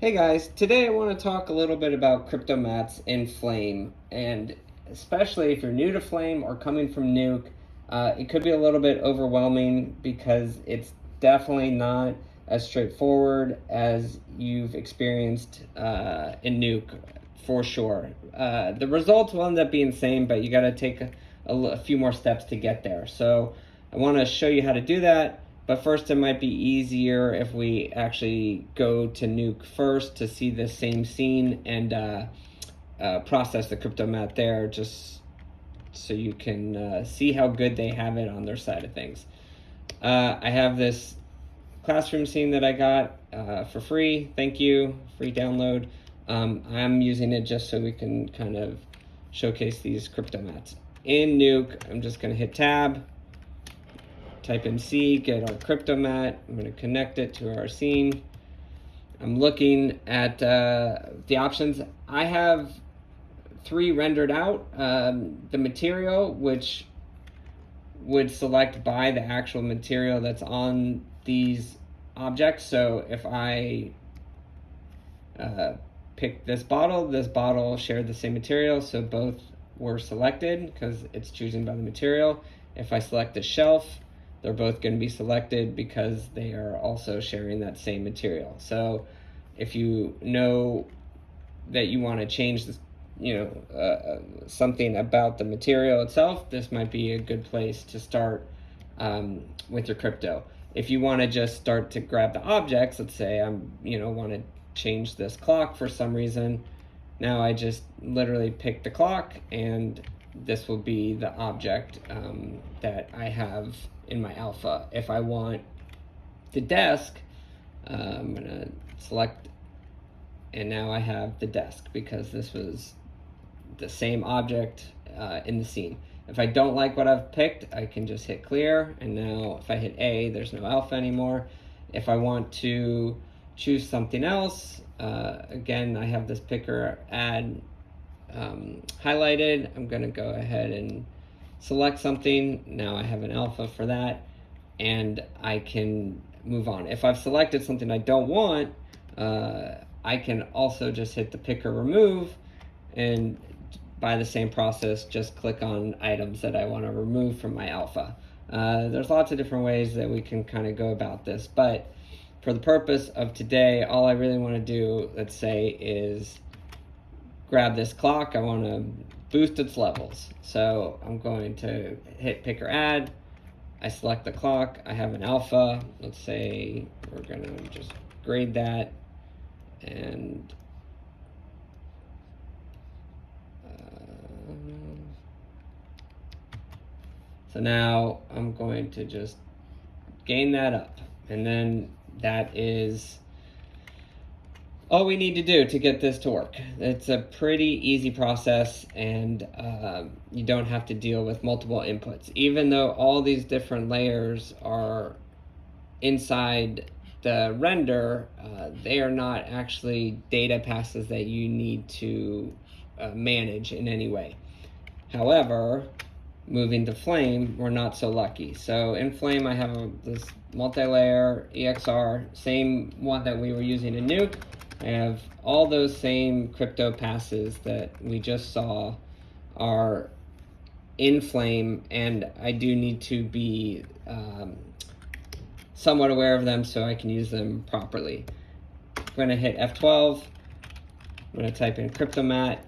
Hey guys, today I want to talk a little bit about Cryptomattes in Flame, and especially if you're new to Flame or coming from Nuke, it could be a little bit overwhelming because it's definitely not as straightforward as you've experienced in Nuke, for sure. The results will end up being the same, but you got to take a few more steps to get there. So I want to show you how to do that. But first, it might be easier if we actually go to Nuke first to see the same scene and process the Cryptomatte there, just so you can see how good they have it on their side of things. I have this classroom scene that I got for free. Thank you, free download. I'm using it just so we can kind of showcase these Cryptomattes. In Nuke, I'm just going to hit Tab. Type in C, get our Cryptomatte. I'm going to connect it to our scene. I'm looking at the options. I have 3 rendered out. The material, which would select by the actual material that's on these objects. So if I pick this bottle shared the same material, so both were selected because it's choosing by the material. If I select the shelf, they're both going to be selected because they are also sharing that same material. So if you know that you want to change this, something about the material itself, this might be a good place to start with your crypto. If you want to just start to grab the objects, let's say I'm, want to change this clock for some reason. Now I just literally pick the clock, and this will be the object that I have in my alpha. If I want the desk, I'm gonna select, and now I have the desk because this was the same object in the scene. If I don't like what I've picked, I can just hit clear, and now if I hit A, there's no alpha anymore. If I want to choose something else, again, I have this picker add highlighted. I'm going to go ahead and select something. Now I have an alpha for that, and I can move on. If I've selected something I don't want, I can also just hit the picker remove, and by the same process, just click on items that I want to remove from my alpha. There's lots of different ways that we can kind of go about this, but for the purpose of today, all I really want to do, let's say, is grab this clock. I want to boost its levels. So I'm going to hit picker add. I select the clock. I have an alpha. Let's say we're going to just grade that. And so now I'm going to just gain that up. And then that is all we need to do to get this to work. It's a pretty easy process, and you don't have to deal with multiple inputs. Even though all these different layers are inside the render, they are not actually data passes that you need to manage in any way. However, moving to Flame, we're not so lucky. So in Flame, I have this multi-layer EXR, same one that we were using in Nuke. I have all those same crypto passes that we just saw are in Flame, and I do need to be somewhat aware of them so I can use them properly. I'm going to hit F12. I'm going to type in Cryptomatte,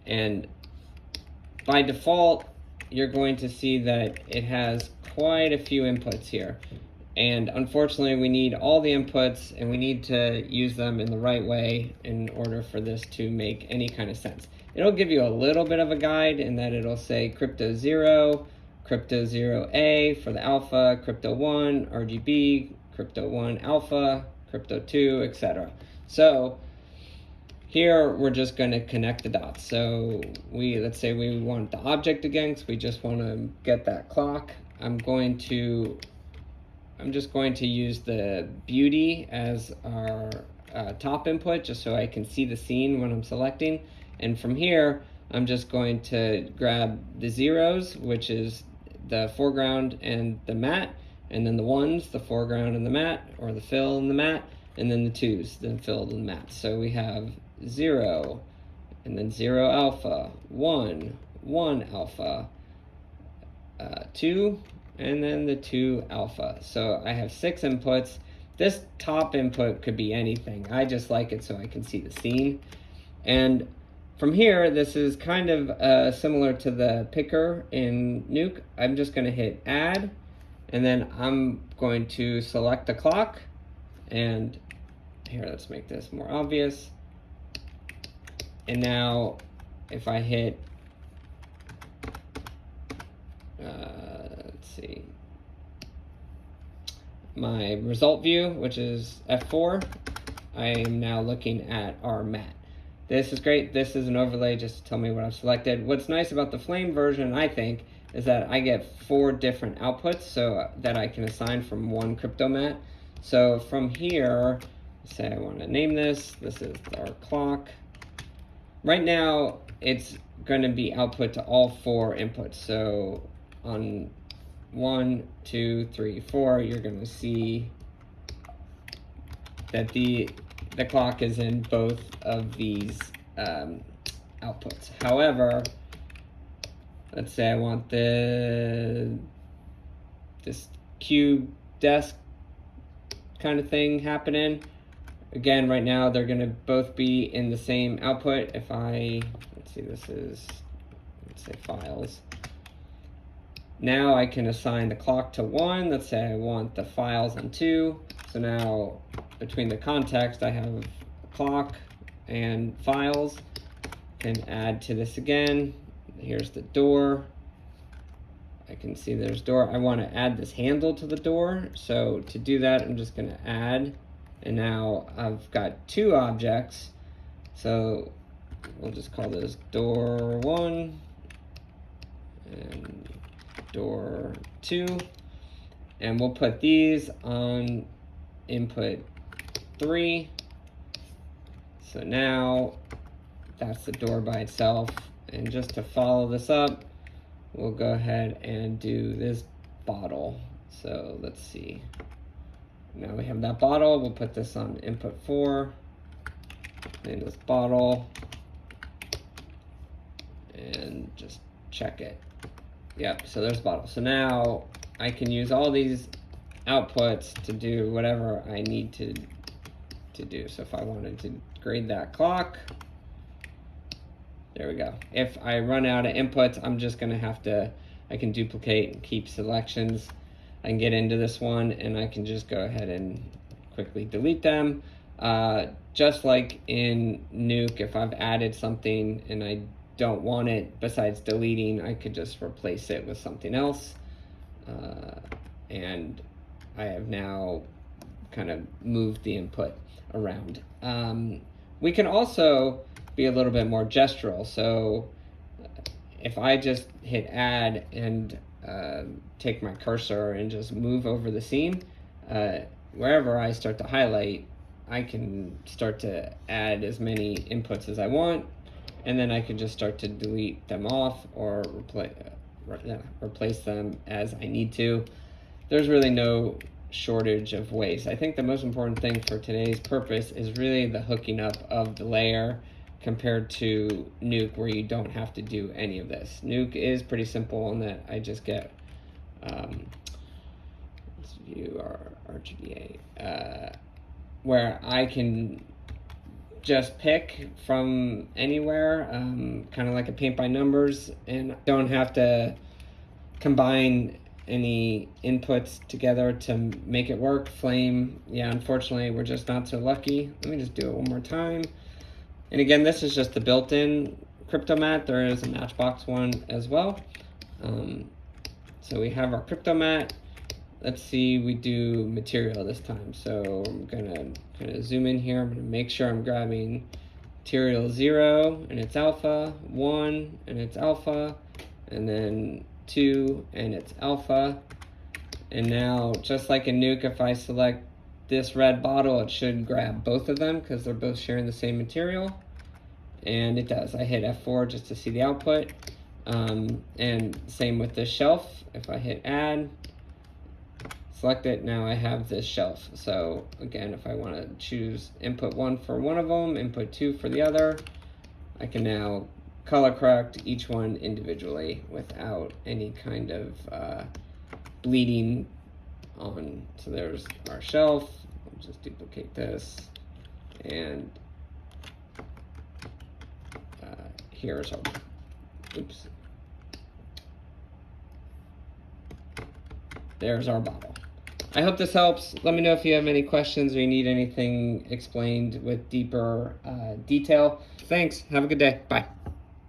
and by default, you're going to see that it has quite a few inputs here. And unfortunately, we need all the inputs, and we need to use them in the right way in order for this to make any kind of sense. It'll give you a little bit of a guide in that it'll say Crypto 0, Crypto 0A for the alpha, Crypto 1, RGB, Crypto 1 alpha, Crypto 2, etc. So here we're just going to connect the dots. So let's say we want the object again, because we just want to get that clock. I'm just going to use the beauty as our top input, just so I can see the scene when I'm selecting. And from here, I'm just going to grab the zeros, which is the foreground and the matte, and then the ones, the foreground and the matte, or the fill and the matte. and then the 2's then filled in mats. So we have 0, and then 0 alpha, 1, 1 alpha, 2, and then the 2 alpha. So I have 6 inputs. This top input could be anything. I just like it so I can see the scene. And from here, this is kind of similar to the picker in Nuke. I'm just going to hit add, and then I'm going to select the clock. And here, let's make this more obvious. And now if I hit, let's see, my result view, which is F4, I am now looking at our mat. This is great. This is an overlay just to tell me what I've selected. What's nice about the Flame version, I think, is that I get 4 different outputs so that I can assign from one Cryptomatte. So from here, say I want to name this. This is our clock. Right now, it's going to be output to all 4 inputs. So on 1, 2, 3, 4, you're going to see that the clock is in both of these outputs. However, let's say I want this cube desk kind of thing happening. Again, right now they're going to both be in the same output. If I, let's see, this is, let's say files. Now I can assign the clock to 1. Let's say I want the files on 2. So now between the context, I have clock and files. Can add to this again. Here's the door. I can see there's door. I want to add this handle to the door. So to do that, I'm just going to add. And now I've got 2 objects. So we'll just call this door 1 and door 2. And we'll put these on input 3. So now that's the door by itself. And just to follow this up, we'll go ahead and do this bottle. So let's see. Now we have that bottle. We'll put this on input 4. Name this bottle. And just check it. Yep, so there's bottle. So now I can use all these outputs to do whatever I need to do. So if I wanted to grade that clock, there we go. If I run out of inputs, I'm just gonna have to, I can duplicate and keep selections. I can get into this one and I can just go ahead and quickly delete them. Just like in Nuke, if I've added something and I don't want it, besides deleting, I could just replace it with something else. And I have now kind of moved the input around. We can also be a little bit more gestural. So if I just hit add and take my cursor and just move over the scene, wherever I start to highlight, I can start to add as many inputs as I want, and then I can just start to delete them off or replace them as I need to. There's really no shortage of ways. I think the most important thing for today's purpose is really the hooking up of the layer compared to Nuke, where you don't have to do any of this. Nuke is pretty simple in that I just get, let's view our RGBA, where I can just pick from anywhere, kind of like a paint by numbers, and don't have to combine any inputs together to make it work. Flame, yeah, unfortunately, we're just not so lucky. Let me just do it one more time. And again, this is just the built-in Cryptomatte. There is a Matchbox one as well. So we have our Cryptomatte. Let's see, we do material this time. So I'm gonna kind of zoom in here. I'm gonna make sure I'm grabbing material 0 and it's alpha, 1 and it's alpha, and then 2 and it's alpha. And now, just like in Nuke, if I select this red bottle, it should grab both of them because they're both sharing the same material. And it does. I hit F4 just to see the output. And same with this shelf. If I hit add, select it. Now I have this shelf. So again, if I want to choose input 1 for one of them, input 2 for the other, I can now color correct each one individually without any kind of bleeding on. So there's our shelf. I'll just duplicate this, and here's our, oops. There's our bottle. I hope this helps. Let me know if you have any questions or you need anything explained with deeper detail. Thanks. Have a good day. Bye.